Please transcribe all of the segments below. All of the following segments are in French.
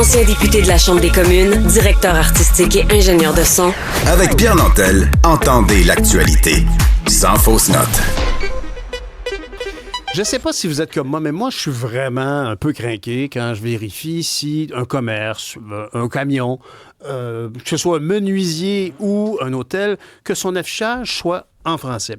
Ancien député de la Chambre des communes, directeur artistique et ingénieur de son. Avec Pierre Nantel, entendez l'actualité. Sans fausse note. Je sais pas si vous êtes comme moi, mais moi, je suis vraiment un peu crinqué quand je vérifie si un commerce, un camion, que ce soit un menuisier ou un hôtel, que son affichage soit en français.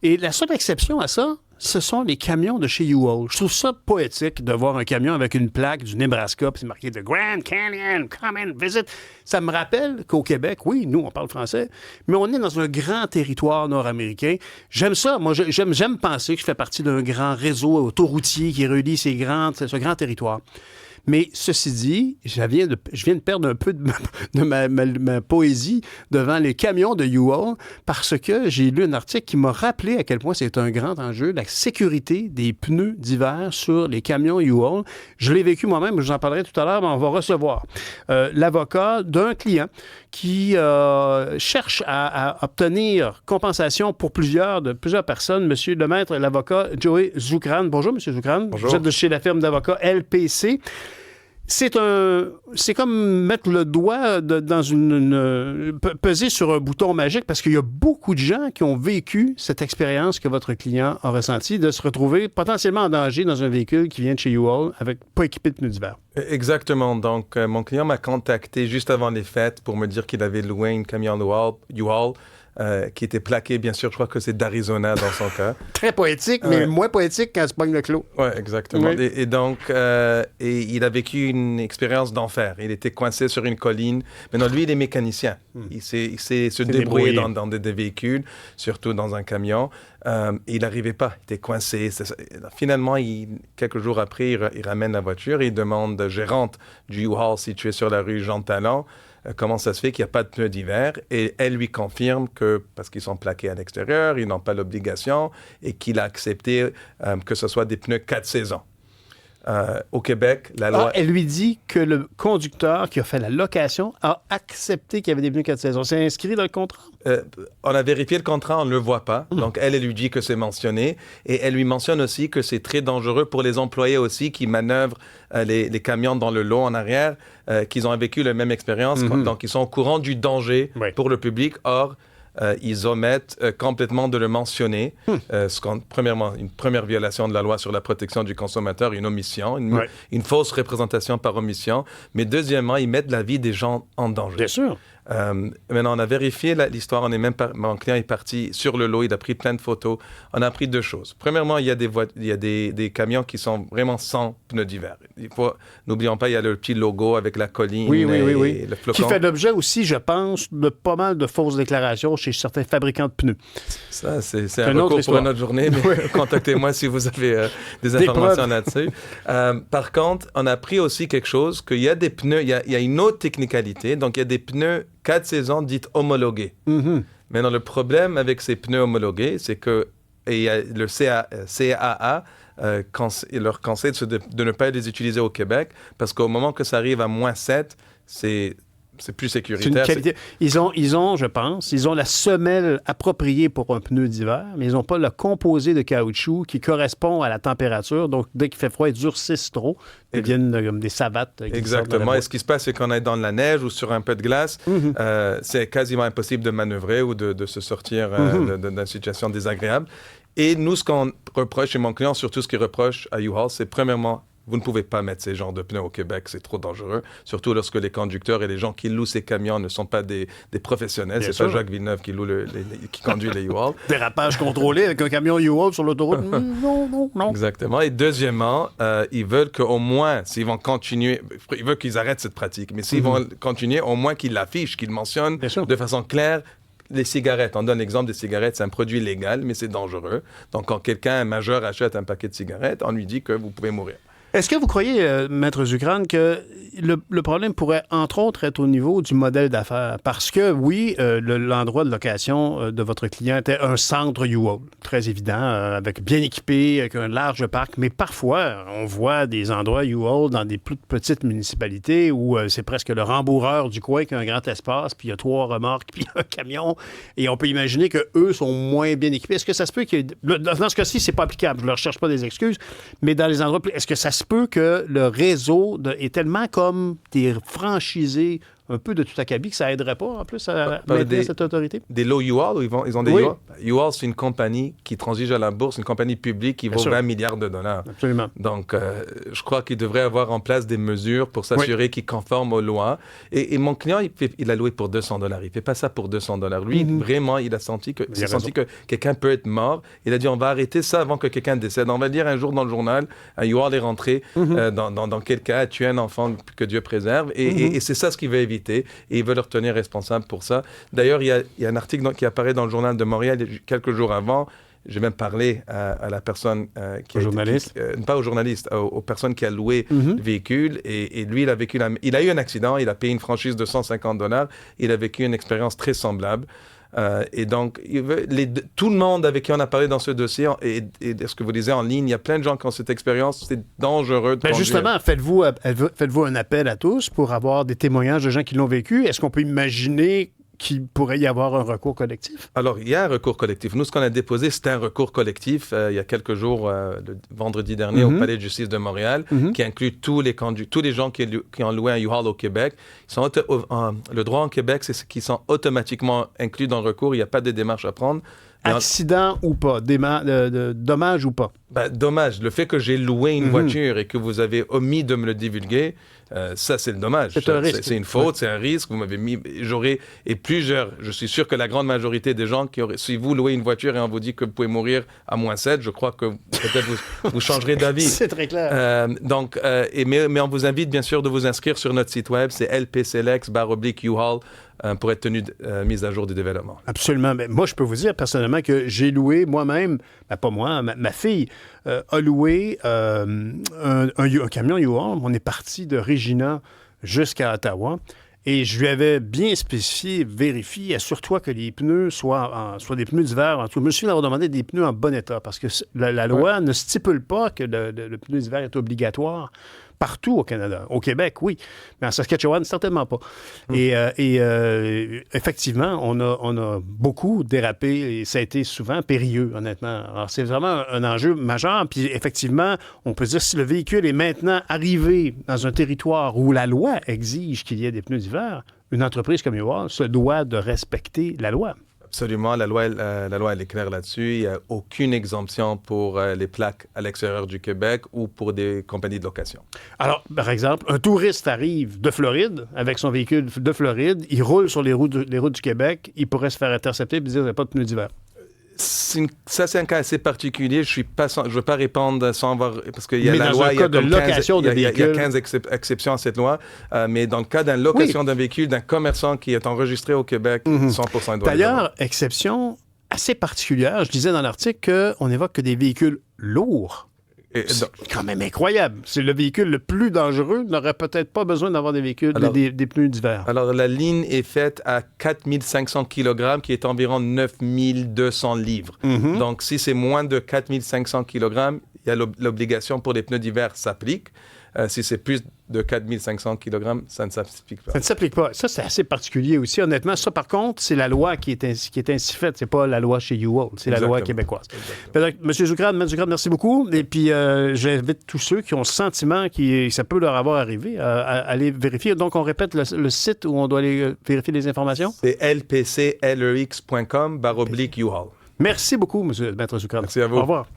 Et la seule exception à ça, ce sont les camions de chez U-Haul. Je trouve ça poétique de voir un camion avec une plaque du Nebraska puis c'est marqué « The Grand Canyon, come and visit ». Ça me rappelle qu'au Québec, oui, nous, on parle français, mais on est dans un grand territoire nord-américain. J'aime ça. Moi, j'aime penser que je fais partie d'un grand réseau autoroutier qui relie ce grand territoire. Mais ceci dit, je viens de perdre un peu de ma poésie devant les camions de U-Haul parce que j'ai lu un article qui m'a rappelé à quel point c'est un grand enjeu, la sécurité des pneus d'hiver sur les camions U-Haul. Je l'ai vécu moi-même, je vous en parlerai tout à l'heure, mais on va recevoir l'avocat d'un client qui cherche à obtenir compensation pour plusieurs personnes. Monsieur le maître, l'avocat Joey Zoukran. Bonjour, Monsieur Zoukran. Bonjour. Vous êtes de chez la firme d'avocats LPC. C'est comme mettre le doigt dans peser sur un bouton magique parce qu'il y a beaucoup de gens qui ont vécu cette expérience que votre client a ressentie de se retrouver potentiellement en danger dans un véhicule qui vient de chez U-Haul avec pas équipé de pneus d'hiver. Exactement. Donc, mon client m'a contacté juste avant les fêtes pour me dire qu'il avait loué une camion U-Haul qui était plaqué, bien sûr, je crois que c'est d'Arizona dans son cas. Très poétique, mais moins poétique quand se pogne le clou. Oui, exactement. Oui. Et donc, il a vécu une expérience d'enfer. Il était coincé sur une colline. Maintenant, lui, il est mécanicien. Il sait se débrouiller dans des véhicules, surtout dans un camion. Il n'arrivait pas. Il était coincé. Finalement, quelques jours après, il ramène la voiture et il demande à gérante du U-Haul situé sur la rue Jean Talon comment ça se fait qu'il n'y a pas de pneus d'hiver. Et elle lui confirme que, parce qu'ils sont plaqués à l'extérieur, ils n'ont pas l'obligation et qu'il a accepté que ce soit des pneus 4 saisons. Au Québec, la loi... elle lui dit que le conducteur qui a fait la location a accepté qu'il y avait des pneus 4 saisons. C'est inscrit dans le contrat? On a vérifié le contrat, on ne le voit pas. Donc, elle lui dit que c'est mentionné. Et elle lui mentionne aussi que c'est très dangereux pour les employés aussi qui manœuvrent les camions dans le lot en arrière, qu'ils ont vécu la même expérience. Donc, ils sont au courant du danger pour le public. Or, ils omettent complètement de le mentionner. Premièrement, une première violation de la loi sur la protection du consommateur, une omission, une fausse représentation par omission. Mais deuxièmement, ils mettent la vie des gens en danger. Bien sûr. Maintenant, on a vérifié l'histoire. Mon client est parti sur le lot. Il a pris plein de photos. On a appris 2 choses. Premièrement, il y a des camions qui sont vraiment sans pneus d'hiver. N'oublions pas, il y a le petit logo avec la colline et le flocon. Qui fait l'objet aussi, je pense, de pas mal de fausses déclarations chez certains fabricants de pneus. Ça, c'est un recours pour une autre journée, mais contactez-moi si vous avez des informations là-dessus. Par contre, on a appris aussi quelque chose, qu'il y a des pneus, il y a une autre technicalité. Donc, il y a des pneus 4 saisons dites homologuées. Maintenant, le problème avec ces pneus homologués, c'est que il y a le CAA leur conseille de ne pas les utiliser au Québec parce qu'au moment que ça arrive à -7, c'est plus sécuritaire. Ils ont, je pense, la semelle appropriée pour un pneu d'hiver, mais ils n'ont pas le composé de caoutchouc qui correspond à la température. Donc, dès qu'il fait froid, ils durcissent trop. Ils deviennent comme des savates. Exactement. Et ce qui se passe, c'est qu'on est dans la neige ou sur un peu de glace, c'est quasiment impossible de manœuvrer ou de se sortir d'une situation désagréable. Et nous, ce qu'on reproche chez mon client, surtout ce qu'il reproche à U-Haul, c'est premièrement, vous ne pouvez pas mettre ces genres de pneus au Québec, c'est trop dangereux, surtout lorsque les conducteurs et les gens qui louent ces camions ne sont pas des professionnels. C'est pas Jacques Villeneuve qui conduit les U-Haul. Dérapage contrôlé avec un camion U-Haul sur l'autoroute. Non. Exactement. Et deuxièmement, ils veulent qu'au moins, s'ils vont continuer, ils veulent qu'ils arrêtent cette pratique, mais s'ils vont continuer, au moins qu'ils l'affichent, qu'ils mentionnent de façon claire. Les cigarettes, on donne l'exemple des cigarettes, c'est un produit légal, mais c'est dangereux. Donc, quand quelqu'un, un majeur, achète un paquet de cigarettes, on lui dit que vous pouvez mourir. Est-ce que vous croyez, Maître Zoukran, que le problème pourrait, entre autres, être au niveau du modèle d'affaires? Parce que, oui, l'endroit de location de votre client était un centre U-Haul, très évident, avec bien équipé, avec un large parc. Mais parfois, on voit des endroits U-Haul dans des plus petites municipalités où c'est presque le rembourreur du coin qui a un grand espace, puis il y a 3 remorques, puis un camion. Et on peut imaginer qu'eux sont moins bien équipés. Est-ce que ça se peut dans ce cas-ci, c'est pas applicable. Je ne leur cherche pas des excuses. Mais dans les endroits, est-ce que ça se peut que le réseau est tellement comme des franchisés un peu de tout acabit que ça aiderait pas, en plus, à maintenir cette autorité? Des lots U-Haul, ils ont des Oui. U-Haul. U-Haul, c'est une compagnie qui transige à la bourse, une compagnie publique qui vaut 20 milliards de dollars. Absolument. Donc, je crois qu'il devrait avoir en place des mesures pour s'assurer qu'il conforme aux lois. Et mon client, il a loué pour $200. Il ne fait pas ça pour $200. Lui, vraiment, il a senti que quelqu'un peut être mort. Il a dit, on va arrêter ça avant que quelqu'un décède. On va dire un jour dans le journal, un U-Haul est rentré dans quel cas a tué un enfant que Dieu préserve. Et c'est ça ce qu'il veut éviter. Et il veut le retenir responsable pour ça. D'ailleurs, il y a un article qui apparaît dans le Journal de Montréal quelques jours avant. J'ai même parlé à la personne Au journaliste? Pas au journaliste, aux personnes qui a loué le véhicule. Et lui, il a eu un accident, il a payé une franchise de $150. Il a vécu une expérience très semblable. Et donc, tout le monde avec qui on a parlé dans ce dossier, et ce que vous disiez en ligne, il y a plein de gens qui ont cette expérience. C'est dangereux de conduire. Justement, faites-vous un appel à tous pour avoir des témoignages de gens qui l'ont vécu? Est-ce qu'on peut imaginer qu'il pourrait y avoir un recours collectif? Alors, il y a un recours collectif. Nous, ce qu'on a déposé, c'était un recours collectif il y a quelques jours, le vendredi dernier, au Palais de justice de Montréal, qui inclut tous les gens qui ont loué un U-Haul au Québec. Le droit en Québec, c'est qu'ils sont automatiquement inclus dans le recours. Il n'y a pas de démarche à prendre. Accident ou pas? Dommage ou pas? Dommage. Le fait que j'ai loué une voiture et que vous avez omis de me le divulguer, ça, c'est le dommage. C'est un risque. C'est une faute, c'est un risque. Vous m'avez mis... Je suis sûr que la grande majorité des gens si vous louez une voiture et on vous dit que vous pouvez mourir à -7, je crois que peut-être vous changerez d'avis. C'est très clair. Mais on vous invite, bien sûr, de vous inscrire sur notre site web. C'est lpclex/U-Haul pour être tenu mise à jour du développement. Absolument. Mais moi, je peux vous dire personnellement que j'ai loué moi-même, pas moi, ma fille a loué un camion U-Haul. On est parti de Regina jusqu'à Ottawa. Et je lui avais bien spécifié, vérifié, assure-toi que les pneus soient des pneus d'hiver. Je me suis d'avoir demandé des pneus en bon état parce que la loi ne stipule pas que le pneu d'hiver est obligatoire partout au Canada. Au Québec, oui. Mais en Saskatchewan, certainement pas. Et effectivement, on a beaucoup dérapé et ça a été souvent périlleux, honnêtement. Alors, c'est vraiment un enjeu majeur. Puis effectivement, on peut dire si le véhicule est maintenant arrivé dans un territoire où la loi exige qu'il y ait des pneus d'hiver, une entreprise comme U-Haul se doit de respecter la loi. Absolument. La loi, elle est claire là-dessus. Il n'y a aucune exemption pour les plaques à l'extérieur du Québec ou pour des compagnies de location. Alors, par exemple, un touriste arrive de Floride avec son véhicule de Floride, il roule sur les routes du Québec, il pourrait se faire intercepter et dire qu'il n'y a pas de pneus d'hiver. Ça, c'est un cas assez particulier. Je ne veux pas répondre sans avoir... Parce qu'il y a la loi... Il y a 15 exceptions à cette loi. Mais dans le cas d'une location d'un véhicule, d'un commerçant qui est enregistré au Québec, 100% doit... D'ailleurs, exception assez particulière. Je disais dans l'article qu'on évoque que des véhicules lourds. C'est quand même incroyable. C'est le véhicule le plus dangereux. N'aurait peut-être pas besoin d'avoir des véhicules, des pneus d'hiver. Alors, la ligne est faite à 4500 kg, qui est environ 9200 livres. Donc, si c'est moins de 4500 kg, il y a l'obligation pour les pneus d'hiver s'applique. Si c'est plus de 4500 kg, ça ne s'applique pas. Ça ne s'applique pas. Ça, c'est assez particulier aussi. Honnêtement, ça, par contre, c'est la loi qui est ainsi faite. C'est pas la loi chez U-Haul. C'est la loi québécoise. M. Zucrad, merci beaucoup. Et puis, j'invite tous ceux qui ont le sentiment que ça peut leur avoir arrivé à aller vérifier. Donc, on répète le site où on doit aller vérifier les informations. C'est lpclex.com/U-Haul. Merci beaucoup, M. Maître Zucrad. Merci à vous. Au revoir.